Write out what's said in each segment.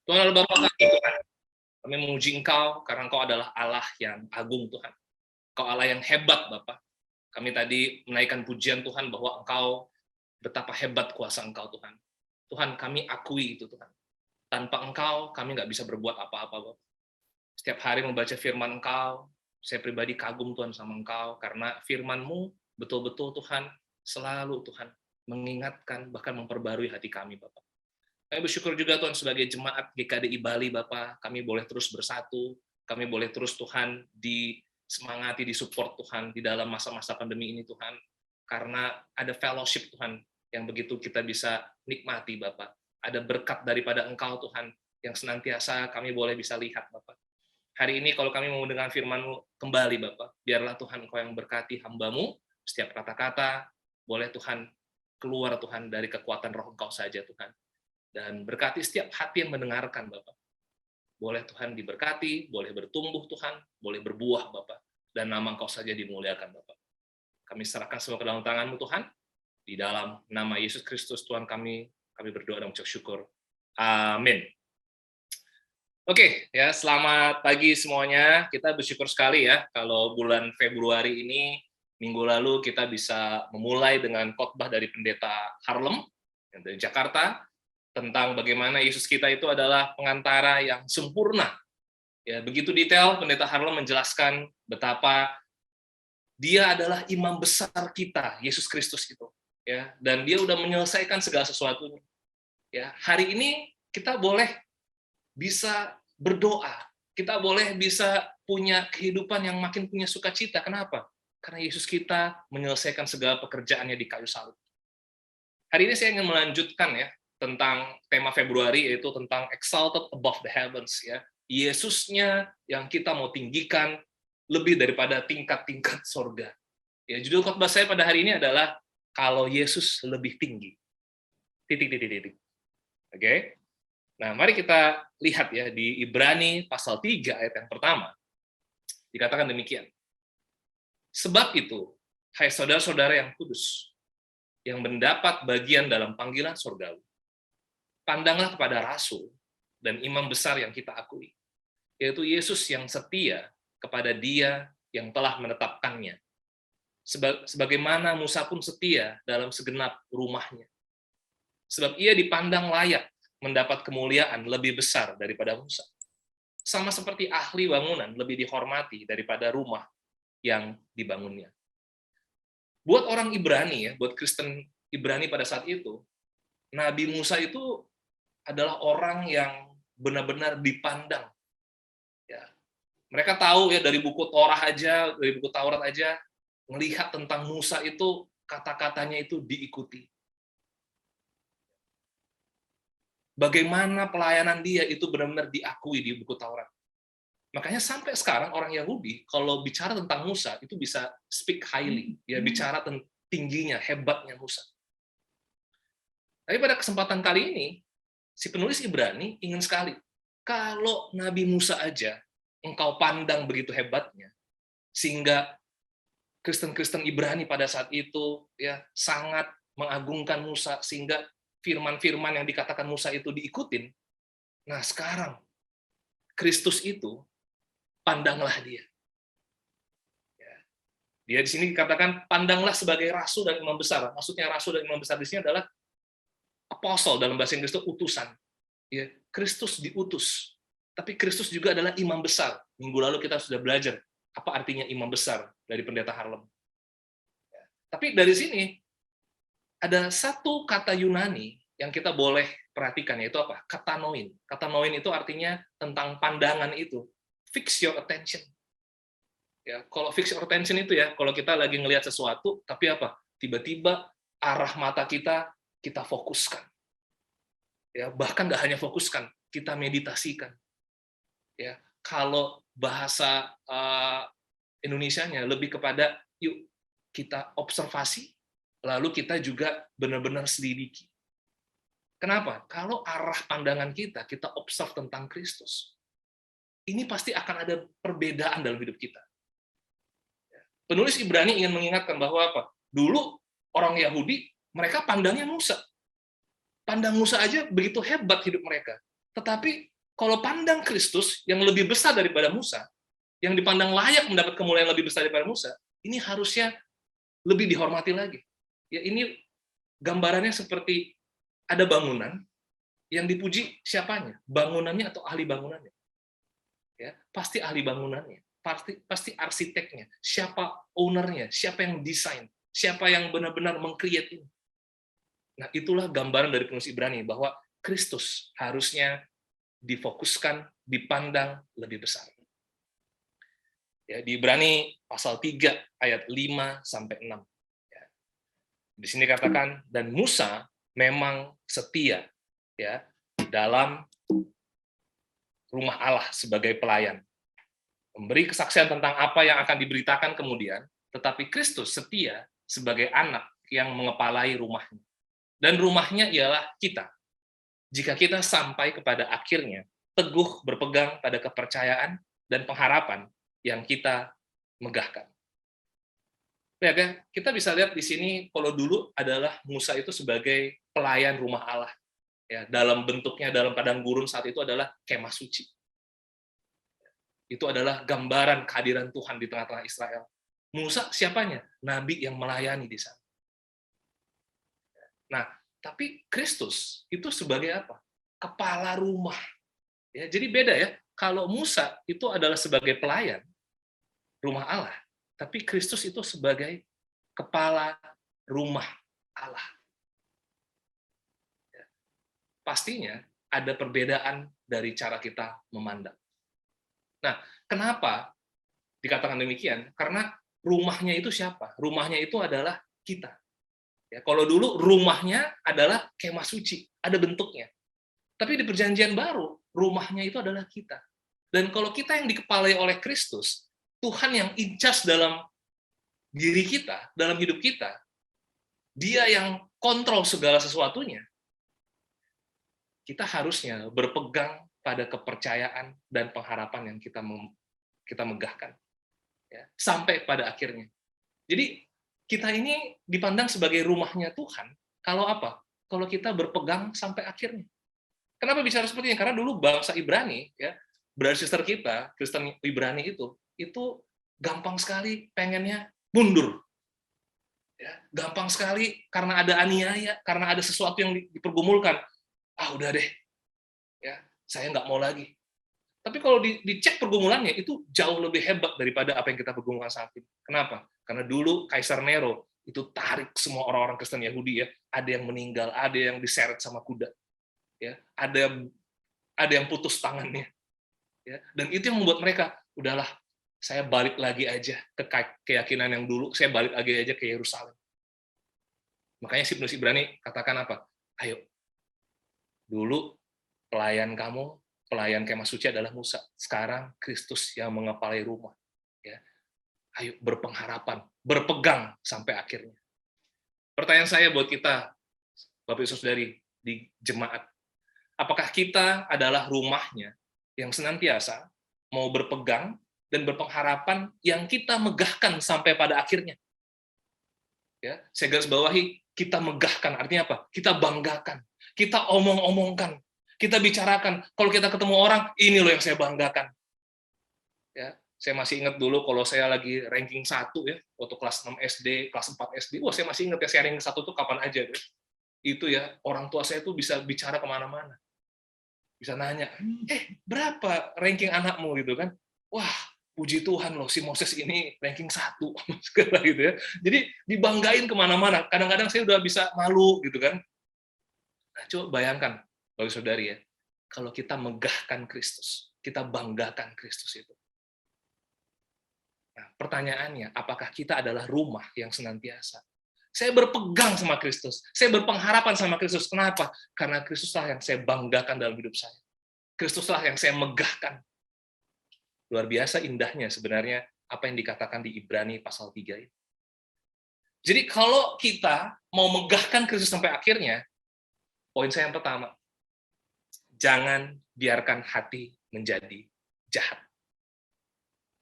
Tuhan adalah Bapa kami, Tuhan. Kami memuji Engkau karena Engkau adalah Allah yang agung, Tuhan. Engkau Allah yang hebat, Bapa. Kami tadi menaikkan pujian Tuhan bahwa Engkau betapa hebat kuasa Engkau, Tuhan. Tuhan, kami akui itu, Tuhan. Tanpa Engkau, kami nggak bisa berbuat apa-apa, Bapak. Setiap hari membaca firman Engkau, saya pribadi kagum, Tuhan, sama Engkau, karena firman-Mu betul-betul, Tuhan, selalu, Tuhan, mengingatkan, bahkan memperbarui hati kami, Bapak. Kami bersyukur juga, Tuhan, sebagai jemaat GKDI Bali, Bapak, kami boleh terus bersatu, kami boleh terus, Tuhan, disemangati, disupport, Tuhan, di dalam masa-masa pandemi ini, Tuhan, karena ada fellowship, Tuhan, yang begitu kita bisa nikmati, Bapak. Ada berkat daripada Engkau, Tuhan, yang senantiasa kami boleh bisa lihat, Bapak. Hari ini kalau kami mau mendengar firman-Mu kembali, Bapak, biarlah Tuhan Engkau yang berkati hamba-Mu, setiap kata-kata, boleh Tuhan keluar, Tuhan, dari kekuatan roh Engkau saja, Tuhan. Dan berkati setiap hati yang mendengarkan, Bapak. Boleh Tuhan diberkati, boleh bertumbuh, Tuhan, boleh berbuah, Bapak. Dan nama Engkau saja dimuliakan, Bapak. Kami serahkan semua ke dalam tangan-Mu, Tuhan. Di dalam nama Yesus Kristus, Tuhan kami berdoa dan mengucap syukur. Amin. Oke, ya, selamat pagi semuanya. Kita bersyukur sekali ya kalau bulan Februari ini, minggu lalu kita bisa memulai dengan khotbah dari Pendeta Harlem yang dari Jakarta tentang bagaimana Yesus kita itu adalah pengantara yang sempurna. Ya, begitu detail Pendeta Harlem menjelaskan betapa Dia adalah imam besar kita, Yesus Kristus itu. Ya, dan Dia udah menyelesaikan segala sesuatunya. Ya, hari ini kita boleh bisa berdoa, kita boleh bisa punya kehidupan yang makin punya sukacita. Kenapa? Karena Yesus kita menyelesaikan segala pekerjaannya di kayu salib. Hari ini saya ingin melanjutkan ya tentang tema Februari, yaitu tentang exalted above the heavens. Ya, Yesusnya yang kita mau tinggikan lebih daripada tingkat-tingkat sorga. Ya, judul khotbah saya pada hari ini adalah kalau Yesus lebih tinggi. Titik. Oke? Nah, mari kita lihat ya di Ibrani pasal 3 ayat yang pertama. Dikatakan demikian. Sebab itu, hai saudara-saudara yang kudus, yang mendapat bagian dalam panggilan surgawi, pandanglah kepada rasul dan imam besar yang kita akui, yaitu Yesus yang setia kepada Dia yang telah menetapkannya. Sebagaimana Musa pun setia dalam segenap rumahnya. Sebab ia dipandang layak mendapat kemuliaan lebih besar daripada Musa. Sama seperti ahli bangunan lebih dihormati daripada rumah yang dibangunnya. Buat orang Ibrani ya, buat Kristen Ibrani pada saat itu, Nabi Musa itu adalah orang yang benar-benar dipandang. Ya. Mereka tahu ya dari buku Torah aja, dari buku Taurat aja, melihat tentang Musa itu kata-katanya itu diikuti. Bagaimana pelayanan dia itu benar-benar diakui di buku Taurat. Makanya sampai sekarang orang Yahudi kalau bicara tentang Musa itu bisa speak highly, ya bicara tentang tingginya, hebatnya Musa. Tapi pada kesempatan kali ini si penulis Ibrani ingin sekali kalau Nabi Musa aja engkau pandang begitu hebatnya sehingga Kristen-Kristen Ibrani pada saat itu ya sangat mengagungkan Musa sehingga firman-firman yang dikatakan Musa itu diikutin. Nah, sekarang Kristus itu pandanglah dia. Ya. Dia di sini dikatakan pandanglah sebagai rasul dan imam besar. Maksudnya rasul dan imam besar di sini adalah apostle dalam bahasa Inggris itu utusan. Ya, Kristus diutus. Tapi Kristus juga adalah imam besar. Minggu lalu kita sudah belajar apa artinya imam besar dari Pendeta Harlem. Ya. Tapi dari sini ada satu kata Yunani yang kita boleh perhatikan, yaitu apa? Katanoin. Katanoin itu artinya tentang pandangan itu. Fix your attention. Ya, kalau fix your attention itu ya, kalau kita lagi ngelihat sesuatu, tapi apa? Tiba-tiba arah mata kita fokuskan. Ya, bahkan nggak hanya fokuskan, kita meditasikan. Ya, kalau bahasa Indonesianya lebih kepada yuk kita observasi, lalu kita juga benar-benar selidiki. Kenapa? Kalau arah pandangan kita observe tentang Kristus, ini pasti akan ada perbedaan dalam hidup kita. Penulis Ibrani ingin mengingatkan bahwa apa? Dulu orang Yahudi, mereka pandangnya Musa. Pandang Musa aja begitu hebat hidup mereka. Tetapi Kalau pandang Kristus yang lebih besar daripada Musa, yang dipandang layak mendapat kemuliaan lebih besar daripada Musa, ini harusnya lebih dihormati lagi. Ya, ini gambarannya seperti ada bangunan yang dipuji siapanya? Bangunannya atau ahli bangunannya? Ya, pasti ahli bangunannya, pasti arsiteknya, siapa ownernya, siapa yang desain, siapa yang benar-benar meng-create ini. Nah, itulah gambaran dari penulis Ibrani bahwa Kristus harusnya difokuskan, dipandang lebih besar. Ya, di Ibrani pasal 3 ayat 5 sampai 6. Ya. Di sini katakan, dan Musa memang setia ya dalam rumah Allah sebagai pelayan. Memberi kesaksian tentang apa yang akan diberitakan kemudian, tetapi Kristus setia sebagai anak yang mengepalai rumahnya. Dan rumahnya ialah kita. Jika kita sampai kepada akhirnya, teguh berpegang pada kepercayaan dan pengharapan yang kita megahkan. Lihat ya, kita bisa lihat di sini kalau dulu adalah Musa itu sebagai pelayan rumah Allah. Ya, dalam bentuknya dalam padang gurun saat itu adalah kemah suci. Itu adalah gambaran kehadiran Tuhan di tengah-tengah Israel. Musa siapanya? Nabi yang melayani di sana. Nah, tapi Kristus itu sebagai apa? Kepala rumah. Ya, jadi beda ya. Kalau Musa itu adalah sebagai pelayan rumah Allah, tapi Kristus itu sebagai kepala rumah Allah. Ya. Pastinya ada perbedaan dari cara kita memandang. Nah, kenapa dikatakan demikian? Karena rumahnya itu siapa? Rumahnya itu adalah kita. Ya, kalau dulu rumahnya adalah kemah suci, ada bentuknya. Tapi di perjanjian baru, rumahnya itu adalah kita. Dan kalau kita yang dikepalai oleh Kristus, Tuhan yang incas dalam diri kita, dalam hidup kita, Dia yang kontrol segala sesuatunya, kita harusnya berpegang pada kepercayaan dan pengharapan yang kita megahkan. Ya, sampai pada akhirnya. Jadi, kita ini dipandang sebagai rumahnya Tuhan, kalau apa? Kalau kita berpegang sampai akhirnya. Kenapa bicara seperti ini? Karena dulu bangsa Ibrani, ya, brother sister kita, Kristen Ibrani itu gampang sekali pengennya mundur. Ya, gampang sekali karena ada aniaya, karena ada sesuatu yang dipergumulkan. Ah, udah deh, ya, saya nggak mau lagi. Tapi kalau dicek pergumulannya, itu jauh lebih hebat daripada apa yang kita pergumulkan saat ini. Kenapa? Karena dulu Kaisar Nero itu tarik semua orang-orang Kristen Yahudi, ya, ada yang meninggal, ada yang diseret sama kuda, ya, ada yang putus tangannya, ya, dan itu yang membuat mereka, udahlah, saya balik lagi aja ke keyakinan yang dulu, saya balik lagi aja ke Yerusalem. Makanya si penulis Ibrani katakan apa? Ayo, dulu pelayan kamu, pelayan kemah suci adalah Musa. Sekarang Kristus yang mengepalai rumah. Ya. Ayo berpengharapan, berpegang sampai akhirnya. Pertanyaan saya buat kita, Bapak Ibu Saudari, di jemaat, apakah kita adalah rumahnya yang senantiasa mau berpegang dan berpengharapan yang kita megahkan sampai pada akhirnya? Ya, saya garis bawahi, kita megahkan, artinya apa? Kita banggakan, kita omong-omongkan, kita bicarakan. Kalau kita ketemu orang, ini loh yang saya banggakan. Ya, saya masih ingat dulu kalau saya lagi ranking 1 ya, waktu kelas 6 SD, kelas 4 SD, wah saya masih ingat ya, saya ranking 1 tuh kapan aja deh. Itu ya, orang tua saya tuh bisa bicara kemana-mana. Bisa nanya, berapa ranking anakmu gitu kan? Wah, puji Tuhan loh, si Moses ini ranking 1. Gitu ya. Jadi dibanggain kemana-mana. Kadang-kadang saya udah bisa malu gitu kan. Nah, coba bayangkan, Bapak Saudari ya, kalau kita megahkan Kristus, kita banggakan Kristus itu. Nah, pertanyaannya, apakah kita adalah rumah yang senantiasa? Saya berpegang sama Kristus, saya berpengharapan sama Kristus. Kenapa? Karena Kristuslah yang saya banggakan dalam hidup saya. Kristuslah yang saya megahkan. Luar biasa indahnya sebenarnya apa yang dikatakan di Ibrani pasal 3 ini. Jadi kalau kita mau megahkan Kristus sampai akhirnya, poin saya yang pertama, jangan biarkan hati menjadi jahat.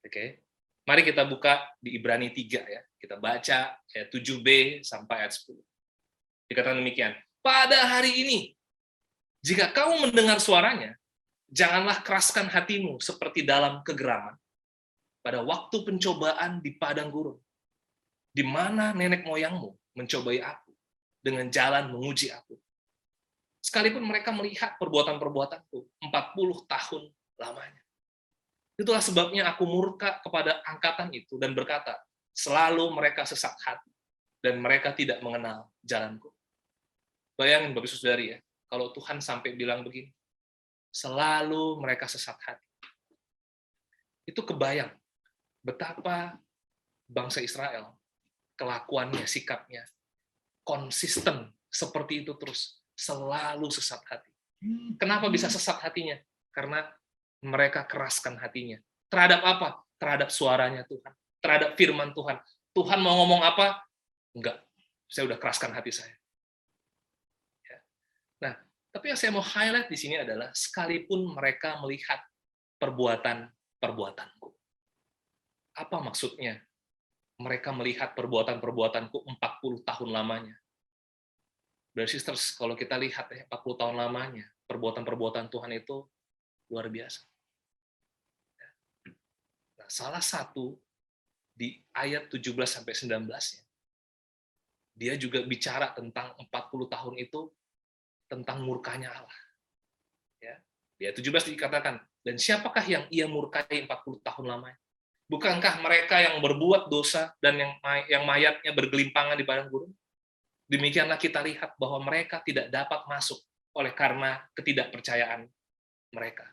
Oke. Mari kita buka di Ibrani 3 ya. Kita baca ayat 7b sampai ayat 10. Dikatakan demikian, pada hari ini, jika kamu mendengar suaranya, Janganlah keraskan hatimu seperti dalam kegeraman pada waktu pencobaan di padang gurun, di mana nenek moyangmu mencobai aku dengan jalan menguji aku. Sekalipun mereka melihat perbuatan-perbuatanku 40 tahun lamanya. Itulah sebabnya aku murka kepada angkatan itu dan berkata, selalu mereka sesat hati dan mereka tidak mengenal jalanku. Bayangin Bapak Saudari ya, kalau Tuhan sampai bilang begini, selalu mereka sesat hati. Itu kebayang betapa bangsa Israel, kelakuannya, sikapnya, konsisten seperti itu terus, selalu sesat hati. Kenapa bisa sesat hatinya? Karena mereka keraskan hatinya. Terhadap apa? Terhadap suaranya Tuhan. Terhadap firman Tuhan. Tuhan mau ngomong apa? Enggak. Saya udah keraskan hati saya. Ya. Nah, tapi yang saya mau highlight di sini adalah sekalipun mereka melihat perbuatan-perbuatanku. Apa maksudnya? Mereka melihat perbuatan-perbuatanku 40 tahun lamanya. Brothers sisters, kalau kita lihat ya 40 tahun lamanya, perbuatan-perbuatan Tuhan itu luar biasa. Nah, salah satu di ayat 17 sampai 19-nya, dia juga bicara tentang 40 tahun itu tentang murkanya Allah. Ya. Di ayat 17 dikatakan, dan siapakah yang ia murkai 40 tahun lamanya? Bukankah mereka yang berbuat dosa dan yang mayatnya bergelimpangan di padang gurun? Demikianlah kita lihat bahwa mereka tidak dapat masuk oleh karena ketidakpercayaan mereka.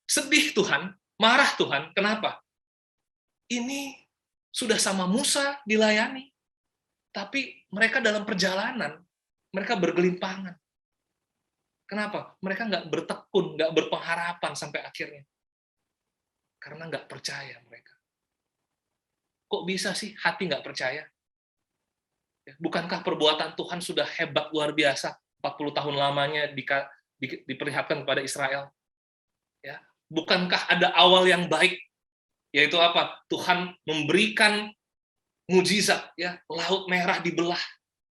Sedih Tuhan, marah Tuhan, kenapa? Ini sudah sama Musa dilayani, tapi mereka dalam perjalanan, mereka bergelimpangan. Kenapa? Mereka nggak bertekun, nggak berpengharapan sampai akhirnya. Karena nggak percaya mereka. Kok bisa sih hati nggak percaya? Bukankah perbuatan Tuhan sudah hebat luar biasa, 40 tahun lamanya diperlihatkan kepada Israel? Ya, bukankah ada awal yang baik, yaitu apa? Tuhan memberikan mujizat, ya, laut merah dibelah,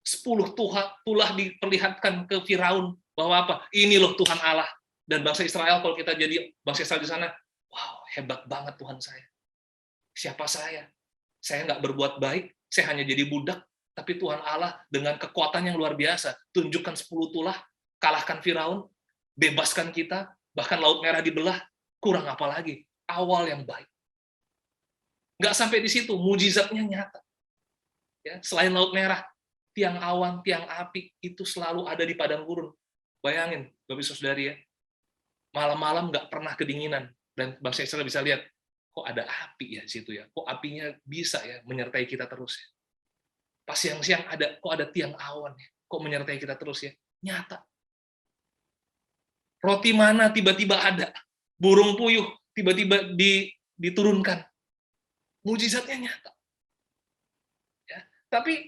10 tulah diperlihatkan ke Firaun bahwa apa? Ini loh Tuhan Allah. Dan bangsa Israel, kalau kita jadi bangsa Israel di sana, wow, hebat banget Tuhan saya. Siapa saya? Saya nggak berbuat baik, saya hanya jadi budak, tapi Tuhan Allah dengan kekuatan yang luar biasa, tunjukkan 10 tulah, kalahkan Firaun, bebaskan kita, bahkan laut merah dibelah, kurang apa lagi? Awal yang baik. Nggak sampai di situ, mujizatnya nyata. Ya, selain laut merah, tiang awan, tiang api, itu selalu ada di padang gurun. Bayangin, Bapak Saudari ya, malam-malam nggak pernah kedinginan, dan bangsa Israel bisa lihat, kok ada api ya di situ ya, kok apinya bisa ya menyertai kita terus ya. Pas siang-siang kok ada tiang awan ya, kok menyertai kita terus ya, nyata. Roti mana tiba-tiba ada, burung puyuh tiba-tiba diturunkan, mujizatnya nyata. Ya. Tapi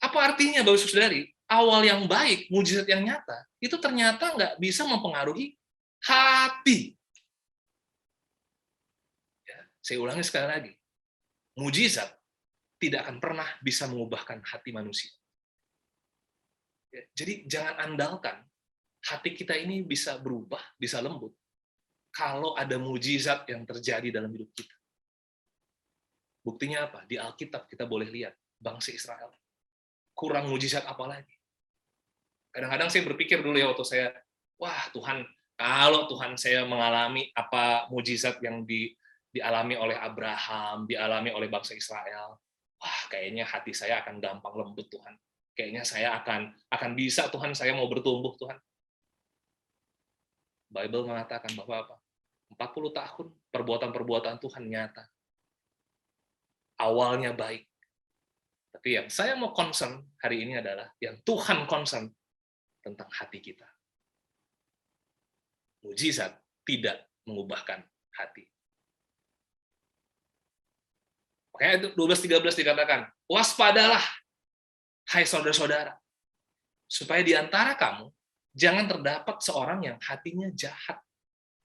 apa artinya Bapak Saudari? Awal yang baik, mujizat yang nyata, itu ternyata nggak bisa mempengaruhi hati. Saya ulangi sekali lagi, mujizat tidak akan pernah bisa mengubahkan hati manusia. Jadi jangan andalkan hati kita ini bisa berubah, bisa lembut, kalau ada mujizat yang terjadi dalam hidup kita. Buktinya apa? Di Alkitab kita boleh lihat, bangsa Israel. Kurang mujizat apa lagi? Kadang-kadang saya berpikir dulu ya waktu saya, wah Tuhan, kalau Tuhan saya mengalami apa mujizat yang dialami oleh Abraham, dialami oleh bangsa Israel, wah kayaknya hati saya akan gampang lembut Tuhan. Kayaknya saya akan bisa Tuhan, saya mau bertumbuh Tuhan. Bible mengatakan bahwa apa? 40 tahun perbuatan-perbuatan Tuhan nyata. Awalnya baik. Tapi yang saya mau concern hari ini adalah yang Tuhan concern tentang hati kita. Mujizat tidak mengubahkan hati. Makanya 12:13 dikatakan, waspadalah, hai saudara-saudara, supaya di antara kamu jangan terdapat seorang yang hatinya jahat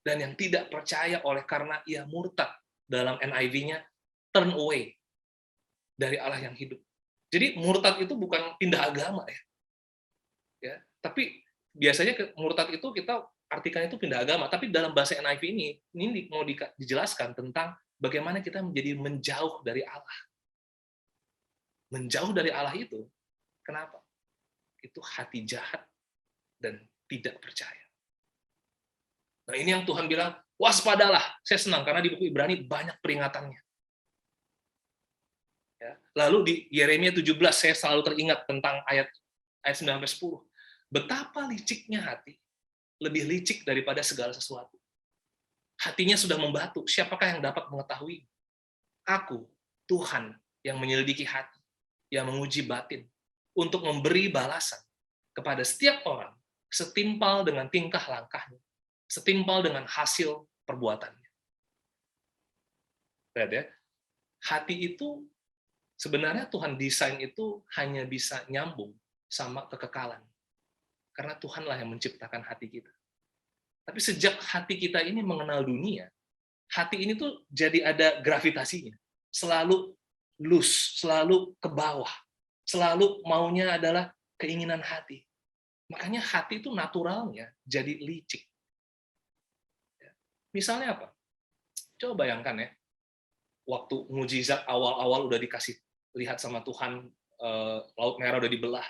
dan yang tidak percaya oleh karena ia murtad. Dalam NIV-nya, turn away dari Allah yang hidup. Jadi murtad itu bukan pindah agama ya. Tapi biasanya murtad itu kita artikan itu pindah agama, tapi dalam bahasa NIV ini mau dijelaskan tentang bagaimana kita menjadi menjauh dari Allah. Menjauh dari Allah itu, kenapa? Itu hati jahat dan tidak percaya. Nah, ini yang Tuhan bilang, waspadalah. Saya senang karena di buku Ibrani banyak peringatannya. Ya. Lalu di Yeremia 17 saya selalu teringat tentang ayat 9-10. Betapa liciknya hati, lebih licik daripada segala sesuatu. Hatinya sudah membatu, siapakah yang dapat mengetahui? Aku, Tuhan, yang menyelidiki hati, yang menguji batin, untuk memberi balasan kepada setiap orang setimpal dengan tingkah langkahnya, setimpal dengan hasil perbuatannya. Lihat ya, hati itu sebenarnya Tuhan desain itu hanya bisa nyambung sama kekekalan. Karena Tuhanlah yang menciptakan hati kita. Tapi sejak hati kita ini mengenal dunia, hati ini tuh jadi ada gravitasinya. Selalu loose, selalu ke bawah. Selalu maunya adalah keinginan hati. Makanya hati itu naturalnya jadi licik. Misalnya apa? Coba bayangkan ya, waktu mujizat awal-awal udah dikasih lihat sama Tuhan, Laut Merah udah dibelah.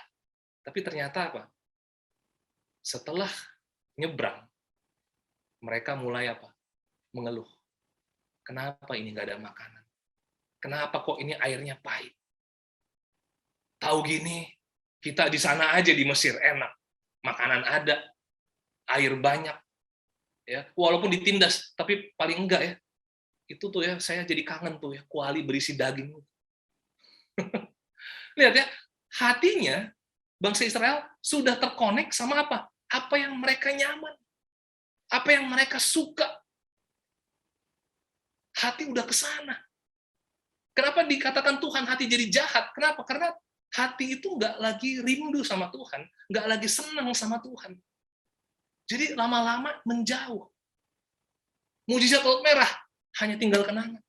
Tapi ternyata apa? Setelah nyebrang, mereka mulai apa? Mengeluh. Kenapa ini nggak ada makanan? Kenapa kok ini airnya pahit? Tahu gini, kita di sana aja di Mesir enak. Makanan ada, air banyak. Ya, walaupun ditindas, tapi paling enggak ya. Itu tuh ya, saya jadi kangen tuh ya, kuali berisi daging. Lihat ya, hatinya bangsa Israel sudah terkonek sama apa? Apa yang mereka nyaman. Apa yang mereka suka. Hati udah ke sana. Kenapa dikatakan Tuhan hati jadi jahat? Kenapa? Karena hati itu nggak lagi rindu sama Tuhan, nggak lagi senang sama Tuhan. Jadi lama-lama menjauh. Mujizat Laut Merah hanya tinggal kenangan.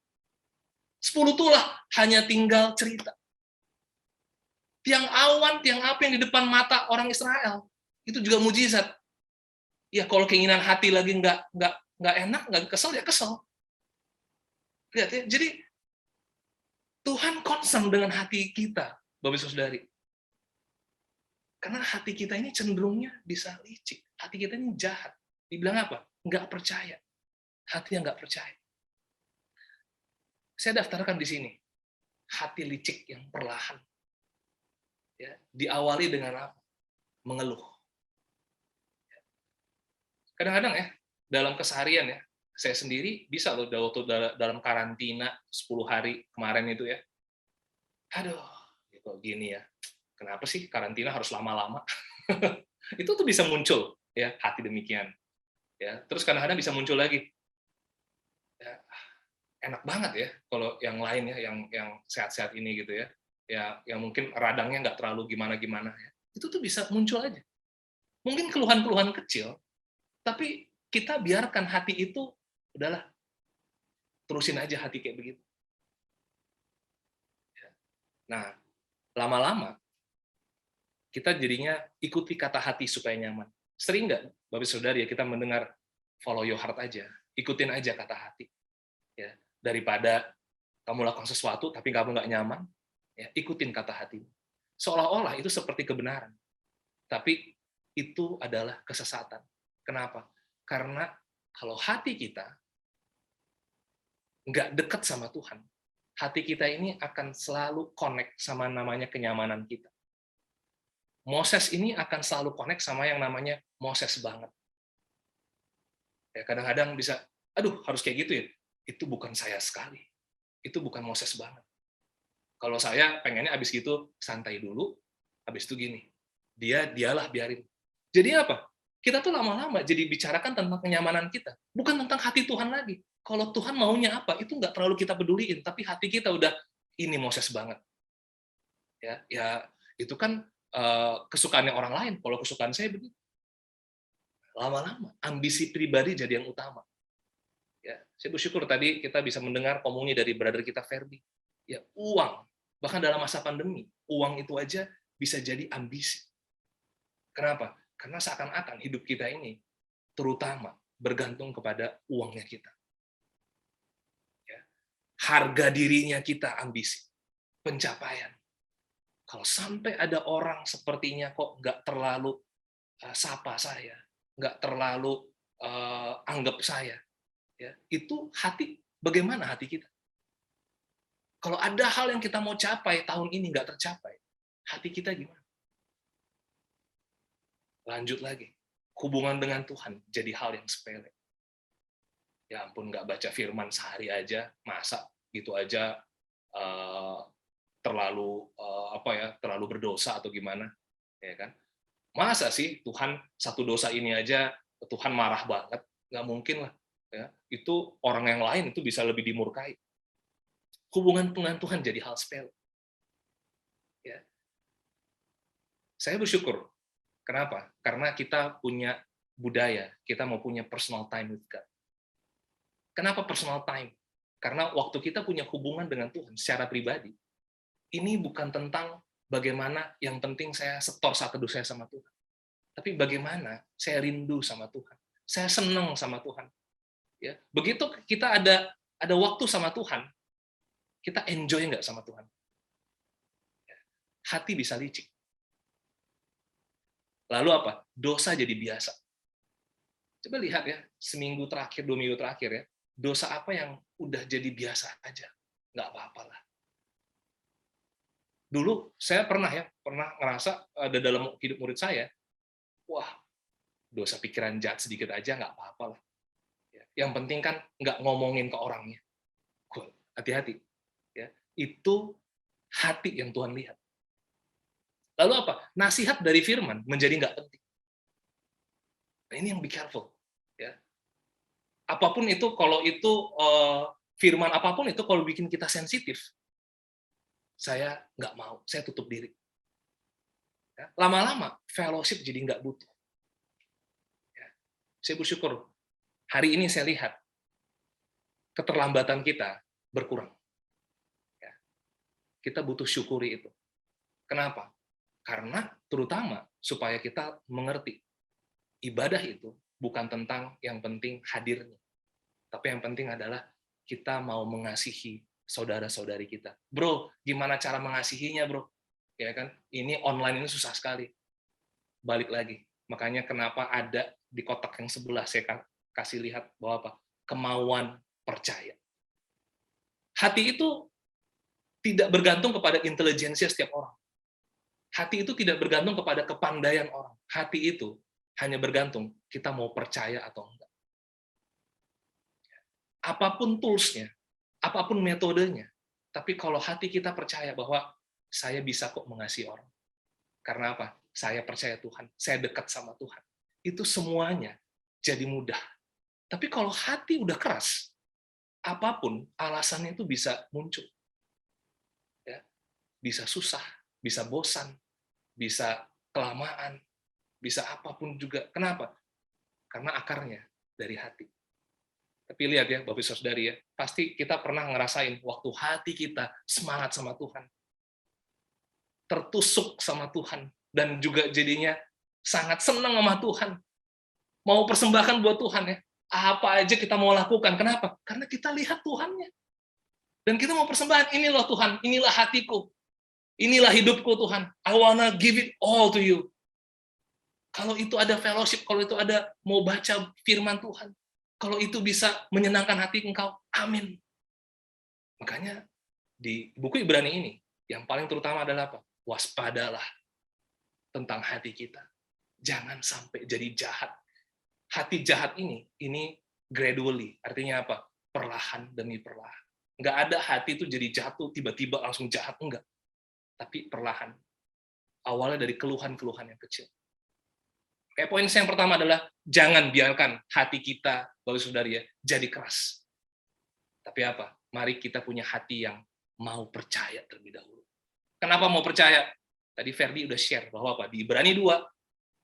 10 tulah hanya tinggal cerita. Tiang awan, tiang api yang di depan mata orang Israel itu juga mujizat. Ya kalau keinginan hati lagi nggak enak, nggak kesel ya kesel. Lihat ya, jadi Tuhan concern dengan hati kita, Bapak Ibu Saudari. Karena hati kita ini cenderungnya bisa licik. Hati kita ini jahat. Dibilang apa? Nggak percaya. Hati yang nggak percaya. Saya daftarkan di sini. Hati licik yang perlahan. Ya, diawali dengan apa? Mengeluh. Kadang-kadang ya, dalam keseharian ya, saya sendiri bisa loh waktu dalam karantina 10 hari kemarin itu ya. Aduh, kok gini ya. Kenapa sih karantina harus lama-lama? Itu tuh bisa muncul ya, hati demikian. Ya, terus kadang-kadang bisa muncul lagi. Ya, enak banget ya kalau yang lain ya, yang sehat-sehat ini gitu ya. Ya, yang mungkin radangnya nggak terlalu gimana-gimana ya. Itu tuh bisa muncul aja. Mungkin keluhan-keluhan kecil, tapi kita biarkan hati itu udahlah, terusin aja hati kayak begitu. Nah, lama-lama kita jadinya ikuti kata hati supaya nyaman. Sering nggak, Bapak Saudari ya, kita mendengar follow your heart aja, ikutin aja kata hati. Ya, daripada kamu lakukan sesuatu tapi kamu nggak nyaman, ya ikutin kata hati. Seolah-olah itu seperti kebenaran, tapi itu adalah kesesatan. Kenapa? Karena kalau hati kita nggak dekat sama Tuhan, hati kita ini akan selalu connect sama namanya kenyamanan kita. Moses ini akan selalu connect sama yang namanya Moses banget. Ya, kadang-kadang bisa, aduh harus kayak gitu ya. Itu bukan saya sekali. Itu bukan Moses banget. Kalau saya pengennya abis gitu santai dulu, abis itu gini. Dialah biarin. Jadi apa? Kita tuh lama-lama jadi bicarakan tentang kenyamanan kita. Bukan tentang hati Tuhan lagi. Kalau Tuhan maunya apa, itu nggak terlalu kita peduliin. Tapi hati kita udah, ini Moses banget. Ya itu kan kesukaannya orang lain. Kalau kesukaan saya begitu. Lama-lama, ambisi pribadi jadi yang utama. Ya, saya bersyukur tadi kita bisa mendengar komuni dari brother kita Ferdi. Ya, uang. Bahkan dalam masa pandemi, uang itu aja bisa jadi ambisi. Kenapa? Karena seakan-akan hidup kita ini terutama bergantung kepada uangnya kita. Ya. Harga dirinya kita ambisi, pencapaian. Kalau sampai ada orang sepertinya kok nggak terlalu sapa saya, nggak terlalu anggap saya, ya, itu hati, bagaimana hati kita? Kalau ada hal yang kita mau capai tahun ini nggak tercapai, hati kita gimana? Lanjut lagi, hubungan dengan Tuhan jadi hal yang sepele. Ya ampun, nggak baca firman sehari aja, masa gitu aja terlalu terlalu berdosa atau gimana, ya kan? Masa sih Tuhan satu dosa ini aja Tuhan marah banget? Nggak mungkin lah, ya. Itu orang yang lain itu bisa lebih dimurkai. Hubungan dengan Tuhan jadi hal sepele. Ya. Saya bersyukur. Kenapa? Karena kita punya budaya, kita mau punya personal time with God. Kenapa personal time? Karena waktu kita punya hubungan dengan Tuhan secara pribadi, ini bukan tentang bagaimana yang penting saya setor satu dosa sama Tuhan. Tapi bagaimana saya rindu sama Tuhan. Saya senang sama Tuhan. Ya, begitu kita ada waktu sama Tuhan, kita enjoy nggak sama Tuhan? Hati bisa licik. Lalu apa? Dosa jadi biasa. Coba lihat ya, seminggu terakhir, 2 minggu terakhir ya, dosa apa yang udah jadi biasa aja? Nggak apa-apalah. Dulu saya pernah ngerasa ada dalam hidup murid saya, wah, dosa pikiran jahat sedikit aja nggak apa-apa lah. Yang penting kan nggak ngomongin ke orangnya. Hati-hati. Ya, itu hati yang Tuhan lihat. Lalu apa? Nasihat dari firman menjadi nggak penting. Nah, ini yang be careful. Ya. Apapun itu, kalau itu firman apapun itu, kalau bikin kita sensitif, saya nggak mau, saya tutup diri. Ya. Lama-lama, fellowship jadi nggak butuh. Ya. Saya bersyukur, hari ini saya lihat, keterlambatan kita berkurang. Ya. Kita butuh syukuri itu. Kenapa? Karena terutama supaya kita mengerti, ibadah itu bukan tentang yang penting hadirnya. Tapi yang penting adalah kita mau mengasihi saudara-saudari kita. Bro, gimana cara mengasihinya, bro? Ya kan? Ini online ini susah sekali. Balik lagi. Makanya kenapa ada di kotak yang sebelah saya kasih lihat bahwa apa? Kemauan percaya. Hati itu tidak bergantung kepada intelijensia setiap orang. Hati itu tidak bergantung kepada kepandaian orang. Hati itu hanya bergantung kita mau percaya atau enggak. Apapun tools-nya, apapun metodenya, tapi kalau hati kita percaya bahwa saya bisa kok mengasihi orang. Karena apa? Saya percaya Tuhan, saya dekat sama Tuhan. Itu semuanya jadi mudah. Tapi kalau hati udah keras, apapun alasannya itu bisa muncul. Ya, bisa susah, bisa bosan, bisa kelamaan, bisa apapun juga. Kenapa? Karena akarnya dari hati. Tapi lihat ya, Bapak Saudari ya, pasti kita pernah ngerasain waktu hati kita semangat sama Tuhan, tertusuk sama Tuhan, dan juga jadinya sangat senang sama Tuhan, mau persembahkan buat Tuhan ya, apa aja kita mau lakukan. Kenapa? Karena kita lihat Tuhannya. Dan kita mau persembahan, ini loh Tuhan, inilah hatiku, inilah hidupku Tuhan, I wanna give it all to you. Kalau itu ada fellowship, kalau itu ada mau baca firman Tuhan, kalau itu bisa menyenangkan hati engkau, amin. Makanya di buku Ibrani ini, yang paling terutama adalah apa? Waspadalah tentang hati kita. Jangan sampai jadi jahat. Hati jahat ini gradually, artinya apa? Perlahan demi perlahan. Nggak ada hati itu jadi jatuh, tiba-tiba langsung jahat, enggak. Tapi perlahan. Awalnya dari keluhan-keluhan yang kecil. Kayak poin yang pertama adalah, jangan biarkan hati kita, Bapak Saudari ya, jadi keras. Tapi apa? Mari kita punya hati yang mau percaya terlebih dahulu. Kenapa mau percaya? Tadi Ferdi udah share bahwa apa? Di Ibrani 2,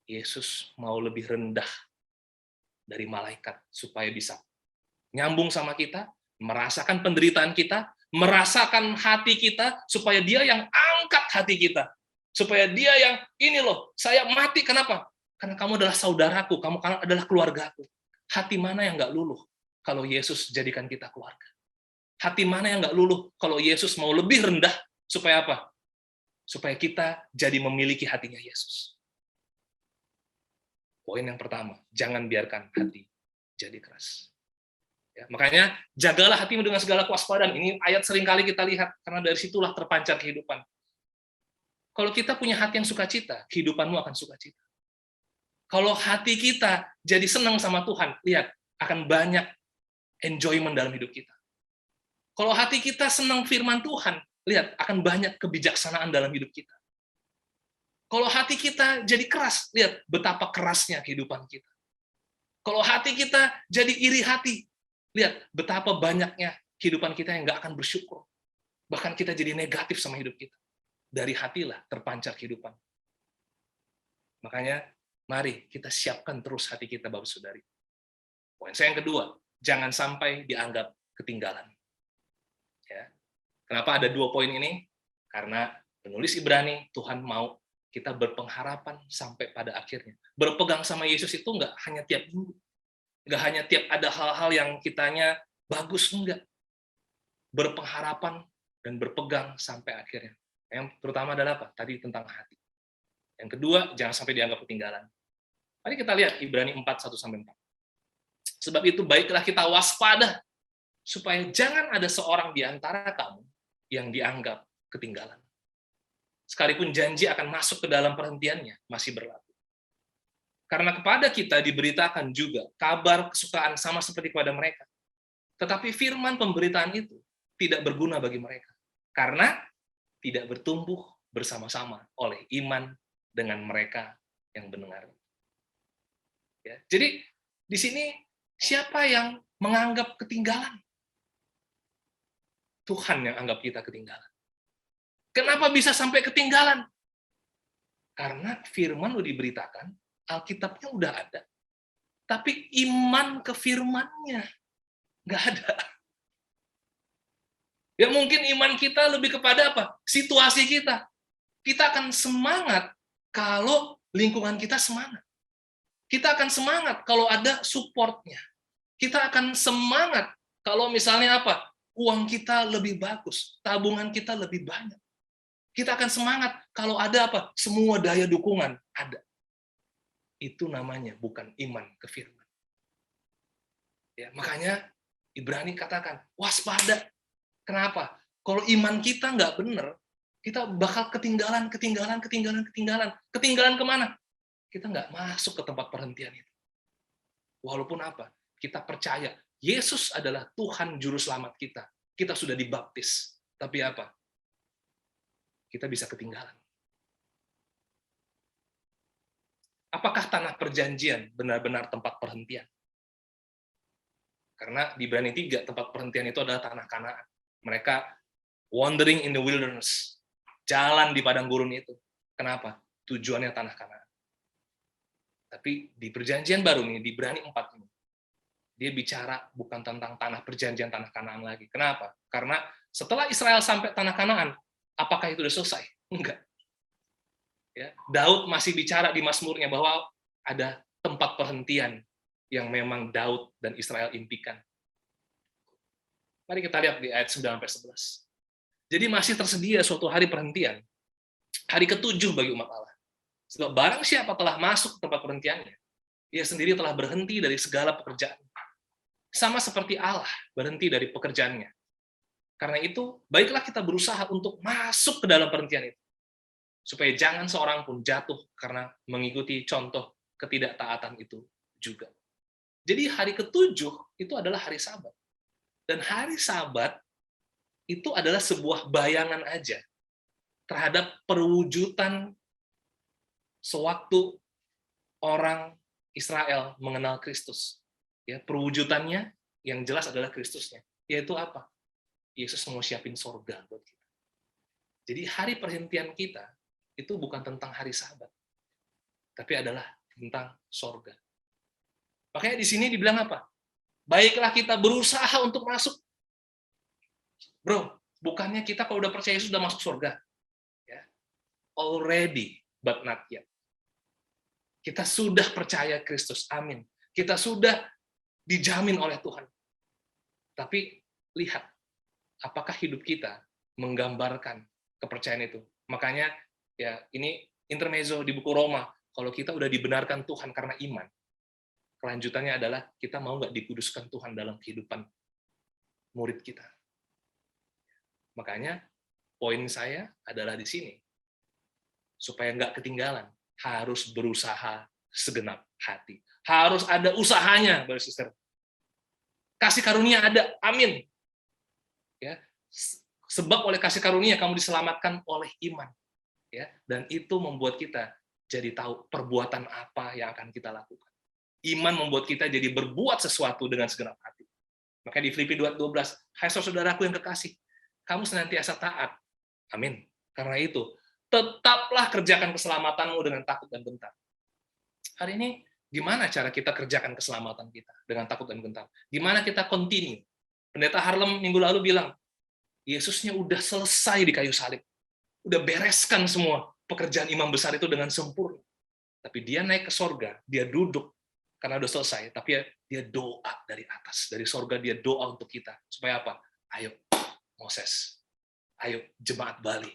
Yesus mau lebih rendah dari malaikat supaya bisa nyambung sama kita, merasakan penderitaan kita, merasakan hati kita, supaya dia yang angkat hati kita. Supaya dia yang, ini loh, saya mati, kenapa? Karena kamu adalah saudaraku, kamu adalah keluargaku. Hati mana yang nggak luluh kalau Yesus jadikan kita keluarga? Hati mana yang nggak luluh kalau Yesus mau lebih rendah supaya apa? Supaya kita jadi memiliki hatinya Yesus. Poin yang pertama, jangan biarkan hati jadi keras. Ya, makanya jagalah hatimu dengan segala kewaspadaan. Ini ayat seringkali kita lihat, karena dari situlah terpancar kehidupan. Kalau kita punya hati yang sukacita, kehidupanmu akan sukacita. Kalau hati kita jadi senang sama Tuhan, lihat, akan banyak enjoyment dalam hidup kita. Kalau hati kita senang firman Tuhan, lihat, akan banyak kebijaksanaan dalam hidup kita. Kalau hati kita jadi keras, lihat betapa kerasnya kehidupan kita. Kalau hati kita jadi iri hati, lihat betapa banyaknya kehidupan kita yang nggak akan bersyukur. Bahkan kita jadi negatif sama hidup kita. Dari hatilah terpancar kehidupan. Makanya, mari kita siapkan terus hati kita, Bapak Saudari. Poin saya yang kedua, jangan sampai dianggap ketinggalan. Ya. Kenapa ada 2 poin ini? Karena penulis Ibrani, Tuhan mau kita berpengharapan sampai pada akhirnya. Berpegang sama Yesus itu nggak hanya tiap minggu. Nggak hanya tiap ada hal-hal yang kitanya bagus, enggak. Berpengharapan dan berpegang sampai akhirnya. Yang terutama adalah apa? Tadi tentang hati. Yang kedua, jangan sampai dianggap ketinggalan. Mari kita lihat Ibrani 4, 1-4. Sebab itu baiklah kita waspada, supaya jangan ada seorang di antara kamu yang dianggap ketinggalan. Sekalipun janji akan masuk ke dalam perhentiannya, masih berlaku. Karena kepada kita diberitakan juga kabar kesukaan sama seperti kepada mereka. Tetapi firman pemberitaan itu tidak berguna bagi mereka. Karena tidak bertumbuh bersama-sama oleh iman dengan mereka yang mendengar. Ya, jadi di sini siapa yang menganggap ketinggalan? Tuhan yang anggap kita ketinggalan. Kenapa bisa sampai ketinggalan? Karena firman udah diberitakan, Alkitabnya udah ada. Tapi iman ke firmannya nggak ada. Ya mungkin iman kita lebih kepada apa? Situasi kita. Kita akan semangat kalau lingkungan kita semangat. Kita akan semangat kalau ada supportnya. Kita akan semangat kalau misalnya apa? Uang kita lebih bagus, tabungan kita lebih banyak. Kita akan semangat kalau ada apa? Semua daya dukungan ada. Itu namanya bukan iman ke firman. Ya, makanya Ibrani katakan, waspada. Kenapa? Kalau iman kita nggak benar, kita bakal ketinggalan. Ketinggalan kemana? Kita nggak masuk ke tempat perhentian itu. Walaupun apa? Kita percaya Yesus adalah Tuhan Juru Selamat kita. Kita sudah dibaptis. Tapi apa? Kita bisa ketinggalan. Apakah tanah perjanjian benar-benar tempat perhentian? Karena di Ibrani 3, tempat perhentian itu adalah tanah Kanaan. Mereka wandering in the wilderness. Jalan di padang gurun itu. Kenapa? Tujuannya tanah Kanaan. Tapi di perjanjian baru nih, di Ibrani 4 ini, dia bicara bukan tentang tanah perjanjian, tanah Kanaan lagi. Kenapa? Karena setelah Israel sampai tanah Kanaan, apakah itu sudah selesai? Enggak. Ya, Daud masih bicara di Mazmurnya bahwa ada tempat perhentian yang memang Daud dan Israel impikan. Mari kita lihat di ayat 9-11. Jadi masih tersedia suatu hari perhentian, hari ke-7 bagi umat Allah. Sebab barang siapa telah masuk ke tempat perhentiannya, ia sendiri telah berhenti dari segala pekerjaan. Sama seperti Allah berhenti dari pekerjaannya. Karena itu, baiklah kita berusaha untuk masuk ke dalam perhentian itu. Supaya jangan seorang pun jatuh karena mengikuti contoh ketidaktaatan itu juga. Jadi hari ke-7 itu adalah hari Sabat. Dan hari Sabat itu adalah sebuah bayangan aja terhadap perwujudan sewaktu orang Israel mengenal Kristus. Ya, perwujudannya yang jelas adalah Kristusnya. Yaitu apa? Yesus mau siapin sorga buat kita. Jadi hari perhentian kita itu bukan tentang hari Sabat, tapi adalah tentang sorga. Makanya di sini dibilang apa? Baiklah kita berusaha untuk masuk. Bro, bukannya kita kalau udah percaya Yesus sudah masuk sorga. Ya. Already, but not yet. Kita sudah percaya Kristus, amin. Kita sudah dijamin oleh Tuhan. Tapi lihat, apakah hidup kita menggambarkan kepercayaan itu. Makanya ya ini intermezzo di buku Roma. Kalau kita udah dibenarkan Tuhan karena iman, kelanjutannya adalah kita mau nggak dikuduskan Tuhan dalam kehidupan murid kita. Makanya poin saya adalah di sini. Supaya nggak ketinggalan, harus berusaha segenap hati. Harus ada usahanya, Brother Sister. Kasih karunia ada, amin. Ya, sebab oleh kasih karunia kamu diselamatkan oleh iman. Ya, dan itu membuat kita jadi tahu perbuatan apa yang akan kita lakukan. Iman membuat kita jadi berbuat sesuatu dengan segenap hati. Makanya di Filipi 2:12, hai saudaraku yang kekasih, kamu senantiasa taat. Amin. Karena itu, tetaplah kerjakan keselamatanmu dengan takut dan gentar. Hari ini, gimana cara kita kerjakan keselamatan kita dengan takut dan gentar? Gimana kita continue? Pendeta Harlem minggu lalu bilang, Yesusnya udah selesai di kayu salib. Udah bereskan semua pekerjaan imam besar itu dengan sempurna. Tapi dia naik ke sorga, dia duduk, karena udah selesai, tapi dia doa dari atas. Dari sorga dia doa untuk kita. Supaya apa? Ayo, Moses. Ayo, jemaat Bali.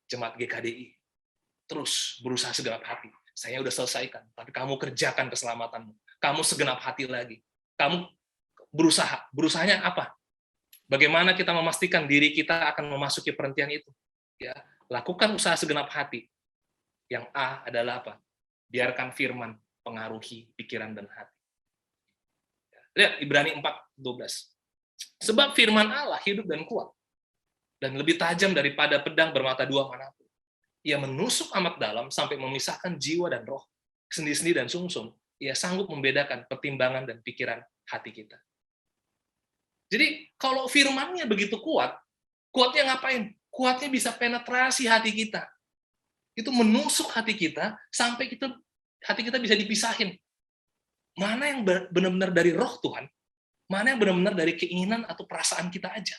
Jemaat GKDI. Terus berusaha segenap hati. Saya udah selesaikan, tapi kamu kerjakan keselamatanmu. Kamu segenap hati lagi. Kamu berusaha. Berusahanya apa? Bagaimana kita memastikan diri kita akan memasuki perhentian itu? Ya, lakukan usaha segenap hati. Yang A adalah apa? Biarkan firman pengaruhi pikiran dan hati. Lihat Ibrani 4:12. Sebab firman Allah hidup dan kuat, dan lebih tajam daripada pedang bermata dua manapun. Ia menusuk amat dalam sampai memisahkan jiwa dan roh, sendi-sendi dan sumsum. Ia sanggup membedakan pertimbangan dan pikiran hati kita. Jadi kalau firman-Nya begitu kuat, kuatnya ngapain? Kuatnya bisa penetrasi hati kita. Itu menusuk hati kita sampai hati kita bisa dipisahin. Mana yang benar-benar dari roh Tuhan, mana yang benar-benar dari keinginan atau perasaan kita aja.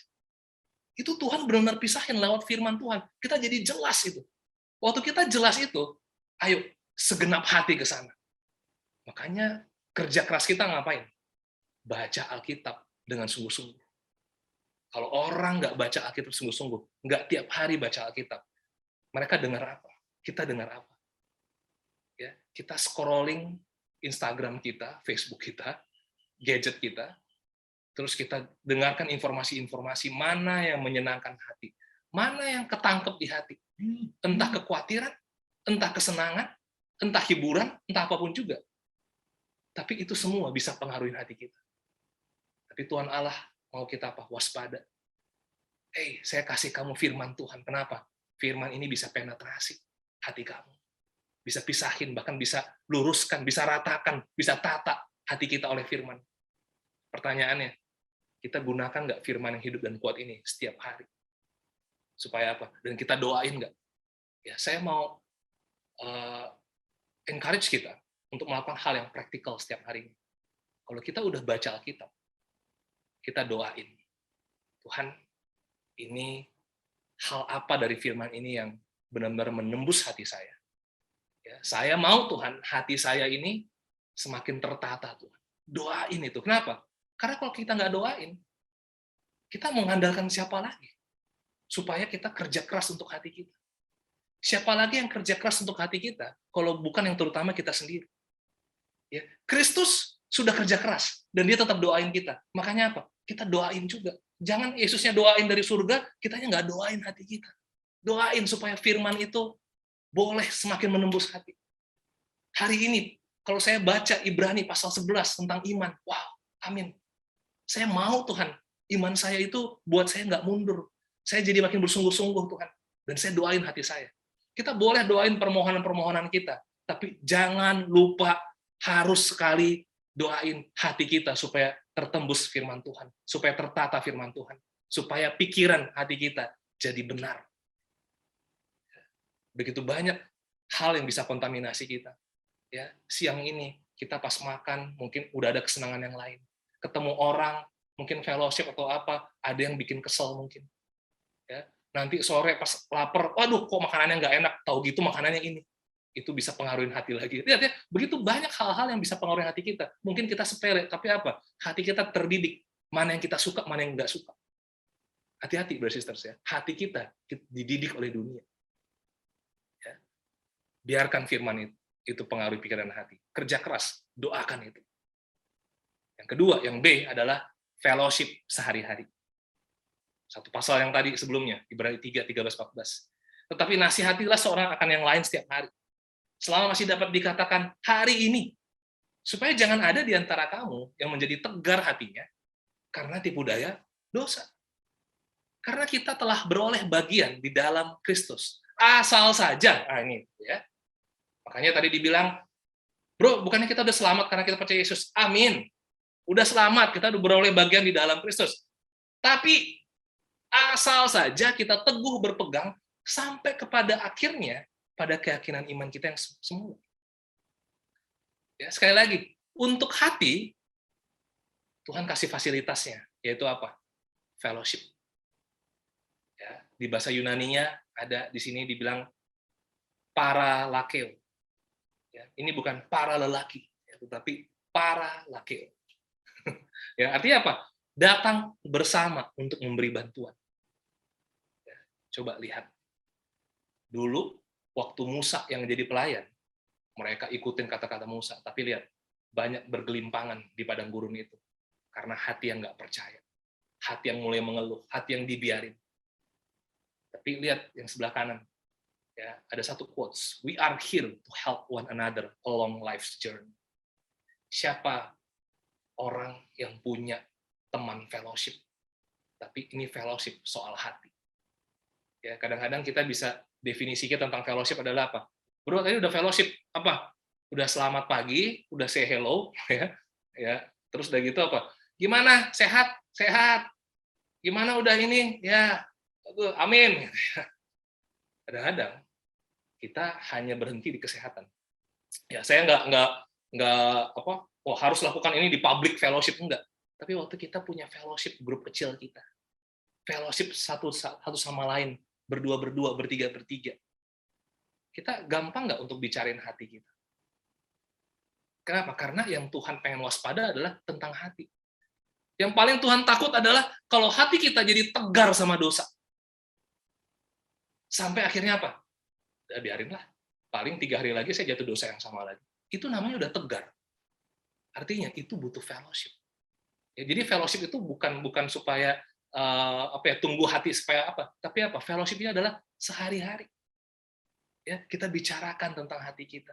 Itu Tuhan benar-benar pisahin lewat firman Tuhan. Kita jadi jelas itu. Waktu kita jelas itu, ayo segenap hati ke sana. Makanya kerja keras kita ngapain? Baca Alkitab dengan sungguh-sungguh. Kalau orang nggak baca Alkitab sungguh-sungguh, nggak tiap hari baca Alkitab, mereka dengar apa? Kita dengar apa? Ya, kita scrolling Instagram kita, Facebook kita, gadget kita, terus kita dengarkan informasi-informasi mana yang menyenangkan hati, mana yang ketangkep di hati. Entah kekhawatiran, entah kesenangan, entah hiburan, entah apapun juga. Tapi itu semua bisa pengaruhi hati kita. Tapi Tuhan Allah mau kita apa? Waspada. Saya kasih kamu firman Tuhan. Kenapa? Firman ini bisa penetrasi hati kamu. Bisa pisahin, bahkan bisa luruskan, bisa ratakan, bisa tata hati kita oleh firman. Pertanyaannya, kita gunakan nggak firman yang hidup dan kuat ini setiap hari? Supaya apa? Dan kita doain nggak? Ya, saya mau encourage kita untuk melakukan hal yang praktikal setiap harinya. Kalau kita udah baca Alkitab, kita doain. Tuhan, ini hal apa dari firman ini yang benar-benar menembus hati saya? Ya, saya mau Tuhan, hati saya ini semakin tertata Tuhan. Doain itu. Kenapa? Karena kalau kita nggak doain, kita mengandalkan siapa lagi? Supaya kita kerja keras untuk hati kita. Siapa lagi yang kerja keras untuk hati kita, kalau bukan yang terutama kita sendiri? Ya, Kristus sudah kerja keras, dan dia tetap doain kita. Makanya apa? Kita doain juga. Jangan Yesusnya doain dari surga, kitanya nggak doain hati kita. Doain supaya firman itu boleh semakin menembus hati. Hari ini, kalau saya baca Ibrani pasal 11 tentang iman, wow, amin. Saya mau Tuhan, iman saya itu buat saya nggak mundur. Saya jadi makin bersungguh-sungguh Tuhan. Dan saya doain hati saya. Kita boleh doain permohonan-permohonan kita, tapi jangan lupa harus sekali doain hati kita supaya tertembus firman Tuhan, supaya tertata firman Tuhan, supaya pikiran hati kita jadi benar. Begitu banyak hal yang bisa kontaminasi kita. Ya, siang ini kita pas makan mungkin udah ada kesenangan yang lain. Ketemu orang, mungkin fellowship atau apa, ada yang bikin kesel mungkin. Ya, nanti sore pas lapar, waduh kok makanannya nggak enak, tahu gitu makanannya ini. itu bisa pengaruhin hati lagi. Lihat ya, begitu banyak hal-hal yang bisa pengaruhin hati kita. Mungkin kita sepele, tapi apa? Hati kita terdidik. Mana yang kita suka, mana yang nggak suka. Hati-hati, brothers sisters ya. Hati kita dididik oleh dunia. Ya. Biarkan firman itu pengaruhi pikiran hati. Kerja keras, doakan itu. Yang kedua, yang B adalah fellowship sehari-hari. Satu pasal yang tadi sebelumnya, Ibrani 3, 13, 14. Tetapi nasihatilah seorang akan yang lain setiap hari. Selama masih dapat dikatakan hari ini. Supaya jangan ada di antara kamu yang menjadi tegar hatinya karena tipu daya dosa. Karena kita telah beroleh bagian di dalam Kristus. Asal saja. Nah ini ya. Makanya tadi dibilang, bro, bukannya kita udah selamat karena kita percaya Yesus? Amin. Udah selamat, kita udah beroleh bagian di dalam Kristus. Tapi asal saja kita teguh berpegang sampai kepada akhirnya pada keyakinan iman kita yang semula. Ya, sekali lagi, untuk hati Tuhan kasih fasilitasnya, yaitu apa? Fellowship. Ya, di bahasa Yunaninya ada di sini dibilang para lakeo. Ya, ini bukan para lelaki, ya, tetapi para lakeo. Ya, artinya apa? Datang bersama untuk memberi bantuan. Ya, coba lihat. Dulu, waktu Musa yang jadi pelayan, mereka ikutin kata-kata Musa. Tapi lihat, banyak bergelimpangan di padang gurun itu. Karena hati yang nggak percaya. Hati yang mulai mengeluh. Hati yang dibiarin. Tapi lihat yang sebelah kanan. Ya, ada satu quotes. We are here to help one another along life's journey. Siapa orang yang punya teman fellowship? Tapi ini fellowship soal hati. Ya, kadang-kadang kita bisa definisi kita tentang fellowship adalah apa? Bro, tadi udah fellowship apa? Udah selamat pagi, udah say hello, ya. Terus udah gitu apa? Gimana? Sehat? Sehat. Gimana udah ini? Ya, amin. Kadang-kadang kita hanya berhenti di kesehatan. Ya, saya nggak apa? Oh, harus lakukan ini di public fellowship enggak. Tapi waktu kita punya fellowship grup kecil kita, fellowship satu sama lain, berdua, bertiga, kita gampang nggak untuk bicarain hati kita? Kenapa? Karena yang Tuhan pengen waspada adalah tentang hati. Yang paling Tuhan takut adalah kalau hati kita jadi tegar sama dosa. Sampai akhirnya apa? Ya, biarinlah. Paling 3 hari lagi saya jatuh dosa yang sama lagi. Itu namanya udah tegar. Artinya itu butuh fellowship. Ya, jadi fellowship itu bukan supaya tunggu hati supaya apa? Tapi apa? Fellowship-nya adalah sehari-hari. Ya, kita bicarakan tentang hati kita.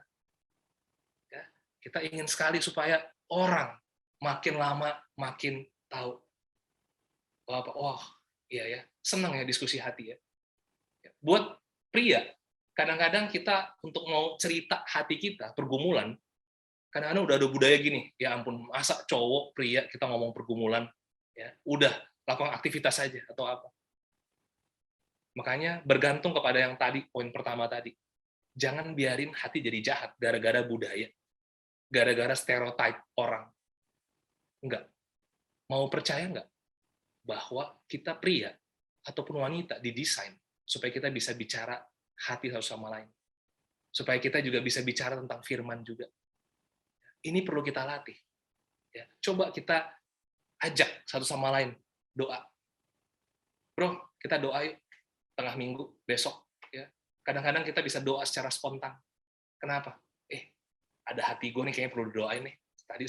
Ya, kita ingin sekali supaya orang makin lama makin tahu. Oh, iya ya, senang ya diskusi hati ya. Buat pria, kadang-kadang kita untuk mau cerita hati kita, pergumulan, kadang-kadang udah ada budaya gini, ya ampun, masa cowok, pria, kita ngomong pergumulan, ya udah, lakukan aktivitas saja, atau apa. Makanya bergantung kepada yang tadi, poin pertama tadi. Jangan biarin hati jadi jahat gara-gara budaya, gara-gara stereotip orang. Enggak. Mau percaya enggak bahwa kita pria ataupun wanita didesain supaya kita bisa bicara hati satu sama lain. Supaya kita juga bisa bicara tentang firman juga. Ini perlu kita latih. Ya, coba kita ajak satu sama lain doa. Bro, kita doa yuk tengah minggu besok. Ya. Kadang-kadang kita bisa doa secara spontan. Kenapa? Ada hati gue nih kayaknya perlu doain nih. Tadi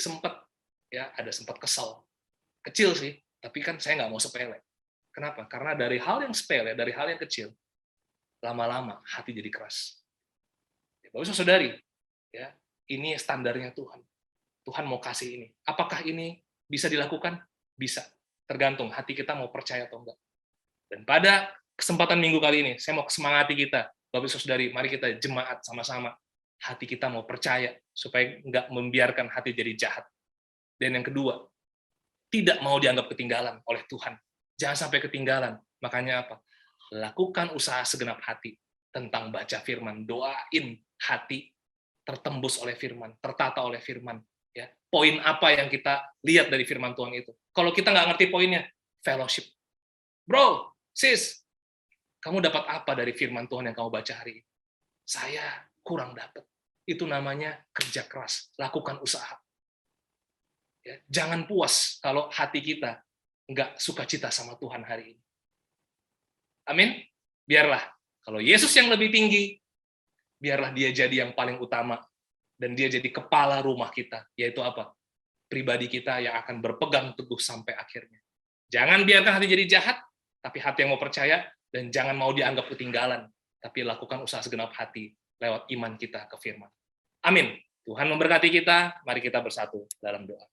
ada sempat kesel. Kecil sih, tapi kan saya nggak mau sepele. Kenapa? Karena dari hal yang sepele, dari hal yang kecil, lama-lama hati jadi keras. Bapak saudari, ya, ini standarnya Tuhan. Tuhan mau kasih ini. Apakah ini bisa dilakukan? Bisa. Tergantung hati kita mau percaya atau enggak. Dan pada kesempatan minggu kali ini, saya mau semangati kita, Bapak saudari, mari kita jemaat sama-sama. Hati kita mau percaya, supaya enggak membiarkan hati jadi jahat. Dan yang kedua, tidak mau dianggap ketinggalan oleh Tuhan. Jangan sampai ketinggalan. Makanya apa? Lakukan usaha segenap hati tentang baca firman. Doain hati tertembus oleh firman, tertata oleh firman. Ya, poin apa yang kita lihat dari firman Tuhan itu? Kalau kita nggak ngerti poinnya, fellowship. Bro, sis, kamu dapat apa dari firman Tuhan yang kamu baca hari ini? Saya kurang dapat. Itu namanya kerja keras, lakukan usaha. Ya, jangan puas kalau hati kita nggak sukacita sama Tuhan hari ini. Amin. Biarlah kalau Yesus yang lebih tinggi, biarlah dia jadi yang paling utama, dan dia jadi kepala rumah kita, yaitu apa? Pribadi kita yang akan berpegang teguh sampai akhirnya. Jangan biarkan hati jadi jahat, tapi hati yang mau percaya, dan jangan mau dianggap ketinggalan, tapi lakukan usaha segenap hati lewat iman kita ke firman. Amin. Tuhan memberkati kita, mari kita bersatu dalam doa.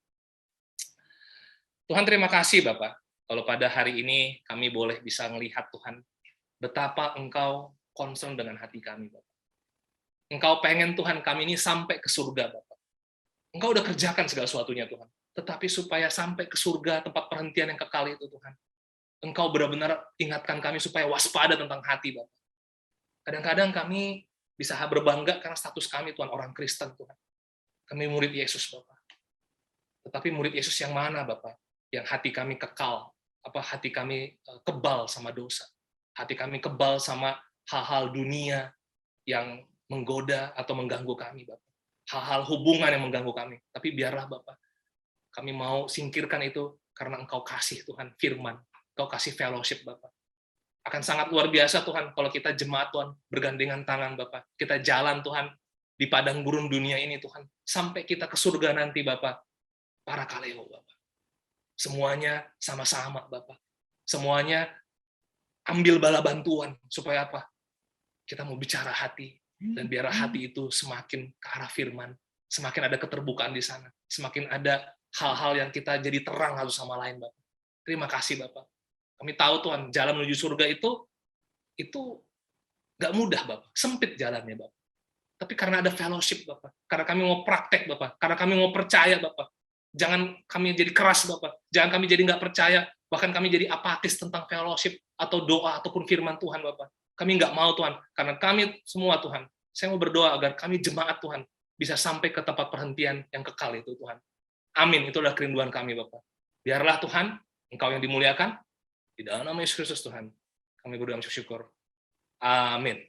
Tuhan, terima kasih Bapak, kalau pada hari ini kami boleh bisa melihat Tuhan, betapa Engkau concern dengan hati kami, Bapak. Engkau pengen Tuhan kami ini sampai ke surga, Bapak. Engkau udah kerjakan segala sesuatunya, Tuhan. Tetapi supaya sampai ke surga, tempat perhentian yang kekal itu, Tuhan, Engkau benar-benar ingatkan kami supaya waspada tentang hati, Bapak. Kadang-kadang kami bisa berbangga karena status kami, Tuhan, orang Kristen, Tuhan. Kami murid Yesus, Bapak. Tetapi murid Yesus yang mana, Bapak? Yang hati kami kekal, hati kami kebal sama dosa. Hati kami kebal sama hal-hal dunia yang menggoda atau mengganggu kami, Bapak. Hal-hal hubungan yang mengganggu kami. Tapi biarlah, Bapak, kami mau singkirkan itu karena Engkau kasih, Tuhan, firman. Engkau kasih fellowship, Bapak. Akan sangat luar biasa, Tuhan, kalau kita jemaat, Tuhan, bergandengan tangan, Bapak. Kita jalan, Tuhan, di padang gurun dunia ini, Tuhan. Sampai kita ke surga nanti, Bapak. Para kaleo, Bapak. Semuanya sama-sama, Bapak. Semuanya ambil bala bantuan. Supaya apa? Kita mau bicara hati. Dan biar hati itu semakin ke arah firman. Semakin ada keterbukaan di sana. Semakin ada hal-hal yang kita jadi terang satu sama lain, Bapak. Terima kasih, Bapak. Kami tahu, Tuhan, jalan menuju surga itu nggak mudah, Bapak. Sempit jalannya, Bapak. Tapi karena ada fellowship, Bapak. Karena kami mau praktek, Bapak. Karena kami mau percaya, Bapak. Jangan kami jadi keras, Bapak. Jangan kami jadi nggak percaya, bahkan kami jadi apatis tentang fellowship, atau doa, ataupun firman Tuhan, Bapak. Kami nggak mau, Tuhan. Karena kami semua, Tuhan, saya mau berdoa agar kami jemaat, Tuhan, bisa sampai ke tempat perhentian yang kekal itu, Tuhan. Amin. Itu adalah kerinduan kami, Bapak. Biarlah, Tuhan, Engkau yang dimuliakan. Di dalam nama Yesus Kristus, Tuhan, kami berdoa bersyukur. Amin.